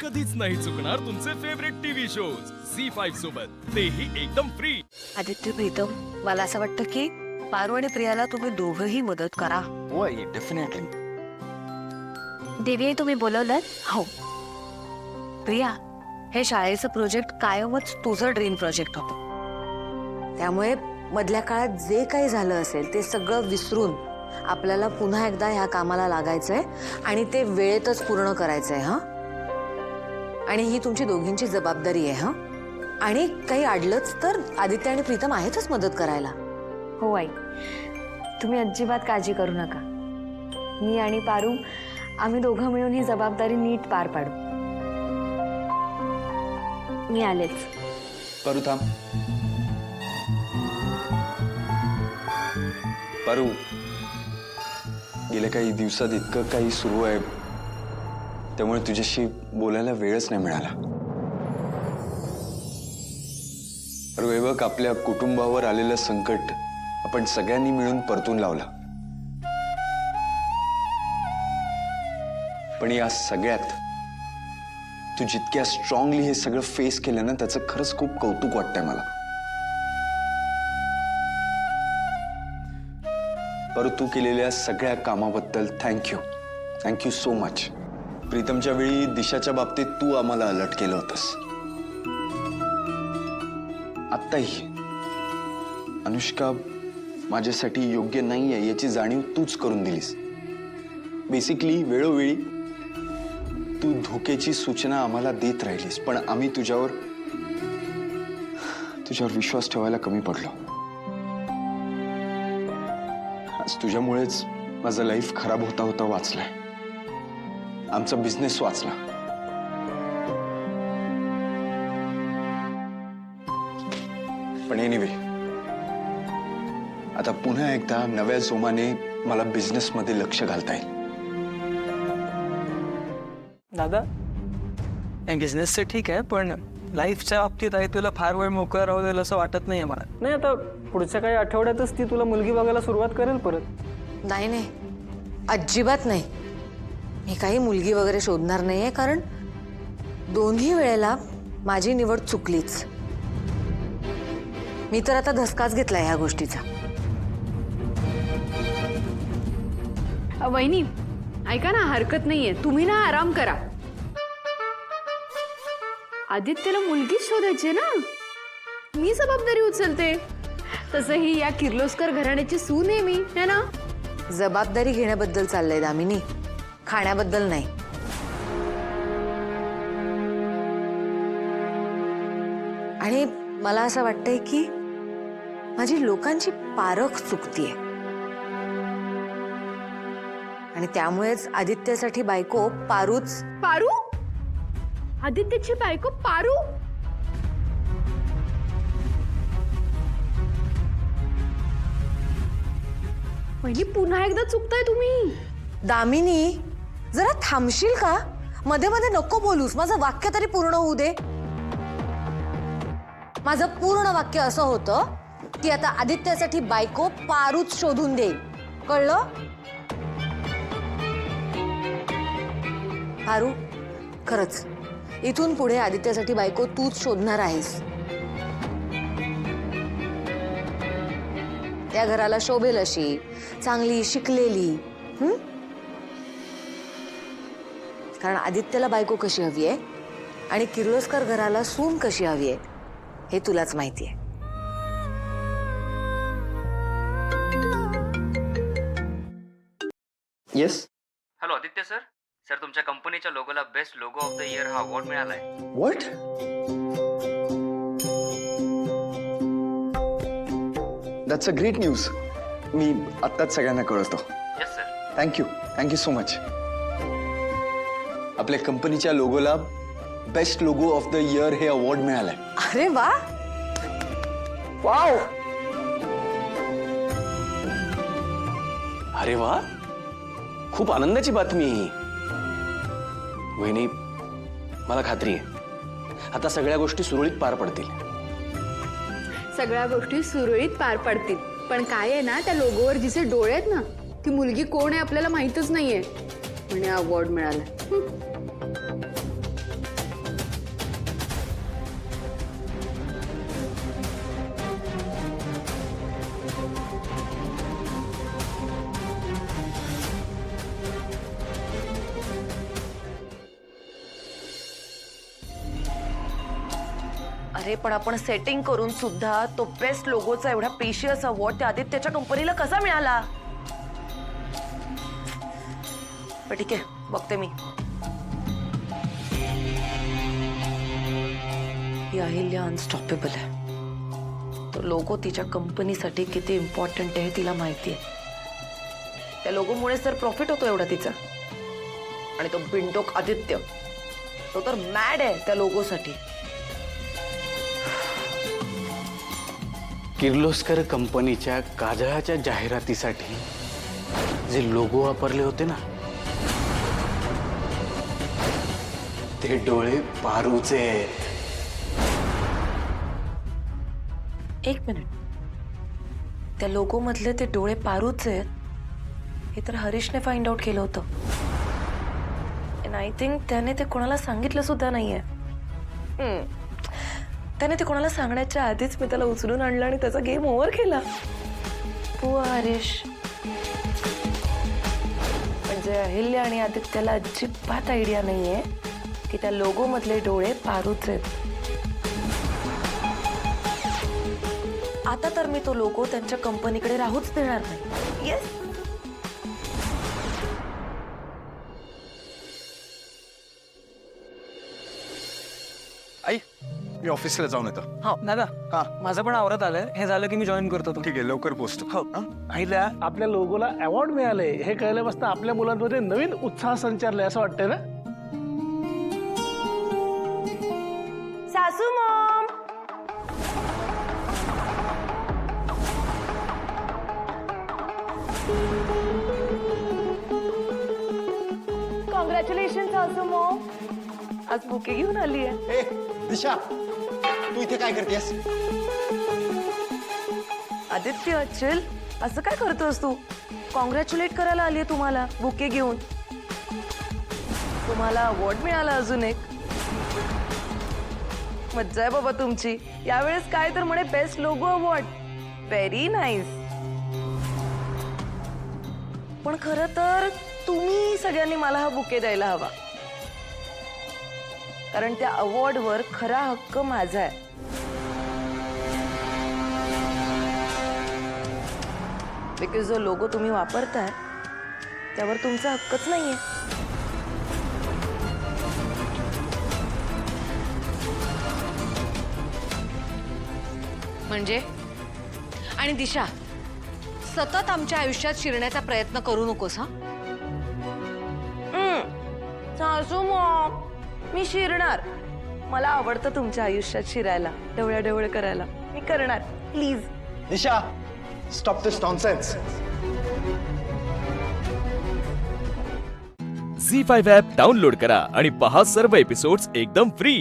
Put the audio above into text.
कधीच नाही चुकणार तुमचे फेवरेट टीव्ही शोज झी5 सोबत, तेही एकदम फ्री। आदित्य प्रीतम, मला असं वाटतं की पारू आणि प्रियाला तुम्ही दोघंही मदत करा। होय, डेफिनेटली। देवी, तुम्ही बोलवलं? हो। प्रिया, हे शाळेचं प्रोजेक्ट कायमच तुझं ड्रीम प्रोजेक्ट होतं, त्यामुळे मधल्या काळात जे काही झालं असेल ते सगळं विसरून आपल्याला पुन्हा एकदा ह्या कामाला लागायचंय आणि ते वेळेतच पूर्ण करायचंय। हा, आणि ही तुमची दोघींची जबाबदारी आहे। हा, आणि काही अडलंच तर आदित्य आणि प्रीतम आहेतच मदत करायला। हो आई, तुम्ही अजिबात काळजी करू नका। मी आणि पारू आम्ही दोघं मिळून ही जबाबदारी नीट पार पाडू। मी आलेच। पारू थांब। पारू, गेल्या काही दिवसात इतकं काही सुरू आहे, त्यामुळे तुझ्याशी बोलायला वेळच नाही मिळाला। पारू, हे बघ, आपल्या कुटुंबावर आलेलं संकट आपण सगळ्यांनी मिळून परतून लावला, पण या सगळ्यात तू जितक्या स्ट्रॉंगली हे सगळं फेस केलं ना, त्याचं खरंच खूप कौतुक वाटतंय मला। पर तू केलेल्या सगळ्या कामाबद्दल थँक्यू सो मच। प्रीतमच्या वेळी दिशाच्या बाबतीत तू आम्हाला अलर्ट केलं होतंस, आत्ताही अनुष्का माझ्यासाठी योग्य नाही आहे याची जाणीव तूच करून दिलीस। बेसिकली वेळोवेळी तू धोक्याची सूचना आम्हाला देत राहिलीस, पण आम्ही तुझ्यावर विश्वास ठेवायला कमी पडलो। आज तुझ्यामुळेच माझं लाईफ खराब होता होता वाचलाय, आमचा बिझनेस वाचला। पण एनिवे, आता पुन्हा एकदा नव्या जोमाने मला बिझनेस मध्ये लक्ष घालता येईल। दादा, बिझनेसचं ठीक आहे, पण लाईफच्या बाबतीत आहे तुला फार वेळ मोकळं राहू देईल असं वाटत नाहीये मला। नाही, आता पुढच्या काही आठवड्यातच ती तुला मुलगी बघायला सुरुवात करेल परत। नाही, अजिबात नाही। मी काही मुलगी वगैरे शोधणार नाहीये, कारण दोन्ही वेळेला माझी निवड चुकलीच। मी तर आता धसकाच घेतलाय ह्या गोष्टीचा। वहिनी, ऐका ना, हरकत नाहीये, तुम्ही ना आराम करा। आदित्यला मुलगीच शोधायची ना, मी जबाबदारी उचलते। तसंही या किर्लोस्कर घराण्याची सून आहे मी, है ना? जबाबदारी घेण्याबद्दल चाललंय दामिनी, खाण्याबद्दल नाही। आणि मला असं वाटतंय की माझी लोकांची पारख चुकतीये, आणि त्यामुळेच आदित्यसाठी बायको पारूच। पारू? आदित्यची बायको पारू? वहिनी, पुन्हा एकदा चुकताय तुम्ही। दामिनी, जरा थांबशील का? मध्ये मध्ये नको बोलूस, माझं वाक्य तरी पूर्ण होऊ दे। माझं पूर्ण वाक्य असं होतं की आता आदित्यसाठी बायको पारूच शोधून देईल, कळलं? पारू, खरंच इथून पुढे आदित्यसाठी बायको तूच शोधणार आहेस। त्या घराला शोभेल अशी, चांगली शिकलेली। कारण आदित्यला बायको कशी हवी आहे आणि किर्लोस्कर घराला सून कशी हवी आहे हे तुलाच माहिती आहे। येस। हॅलो आदित्य सर, तुमच्या कंपनीच्या लोगोला best logo of the year हा अवॉर्ड मिळालाय। What? That's a great news. मी आत्ताच सगळ्यांना कळवतो। Yes sir. Thank you so much. आपल्या कंपनीच्या लोगोला best logo of the year हे अवॉर्ड मिळालंय। अरे वा, वाव, अरे वा, खूप आनंदाची बातमी ही। वहिनी, मला खात्री आहे आता सगळ्या गोष्टी सुरळीत पार पडतील। सगळ्या गोष्टी सुरळीत पार पडतील, पण काय आहे ना, त्या लोगोवर जिचे डोळे आहेत ना, ती मुलगी कोण आहे आपल्याला माहितच नाहीये, म्हणे अवॉर्ड मिळाला। अरे पण आपण सेटिंग करून सुद्धा तो बेस्ट लोगोचा एवढा प्रिशियस अवॉर्ड त्या आदित्यच्या कंपनीला कसा मिळाला? पण ठीक आहे, बघते मी. ही अहिल्या अनस्टॉपेबल आहे. तो लोगो तिच्या कंपनीसाठी किती इम्पॉर्टंट आहे तिला माहिती आहे. त्या लोगोमुळे सर प्रॉफिट होतो एवढा तिचा. आणि तो बिनडोक आदित्य, तो तर मॅड आहे त्या लोगोसाठी. किर्लोस्कर कंपनीच्या काजळाच्या जाहिरातीसाठी जे लोगो वापरले होते ना, ते डोळे पारूचे आहेत. एक मिनिट, त्या लोगो मधले ते डोळे पारूचे आहेत हे तर हरीशने फाइंड आउट केलं होतं. अँड आय थिंक त्याने ते कोणाला सांगितलं सुद्धा नाहीये. त्याने ते कोणाला सांगण्याच्या आधीच मी त्याला उचलून आणलं आणि त्याचा गेम ओव्हर केला. पुआ हरीश. म्हणजे अहिल्या आणि आदित्यला अजिबात आयडिया नाहीये की त्या लोगो मधले डोळे पारूचे आहेत. आता तर मी तो लोगो त्यांच्या कंपनीकडे राहूच देणार नाही. येस. आई, मी ऑफिसला जाऊन येतो. हो दादा, हा. माझं पण आवरत आलंय. हे झालं की मी जॉईन करतो. ठीक आहे, लवकर पोहोचतो. हो. आईला आपल्या लोगोला अवॉर्ड मिळाले हे कळल्यापासून आपल्या मुलांमध्ये नवीन उत्साह संचारलाय असं वाटतंय ना. सासू मॉम. कॉंग्रॅच्युलेशन सासू मॉम. आज बुके घेऊन आली आहे. दिशा, तू इथे काय करतेस? आदित्य अचल, असं काय करतोस तू? कॉंग्रॅच्युलेट करायला आली आहे तुम्हाला बुके घेऊन. तुम्हाला अवॉर्ड मिळाला अजून एक. मज्जा आहे बाबा तुमची. यावेळेस काय तर म्हणे best logo award. Very nice. पण खरं तर तुम्ही सगळ्यांनी मला हा बुके द्यायला हवा, कारण त्या अवॉर्डवर खरा हक्क माझा आहे. बिकॉज जो लोगो तुम्ही वापरताय त्यावर तुमचा हक्कच नाहीये. म्हणजे आणि दिशा, सतत आमच्या आयुष्यात शिरण्याचा प्रयत्न करू नकोस. हा सासू मॉम, मी शिरणार. मला आवडतं तुमच्या आयुष्यात शिरायला, ढवळ्याढवळ करायला. मी करणार. Please. Disha, stop this nonsense. Zee five app download करा आणि पहा सर्व एपिसोड्स एकदम फ्री.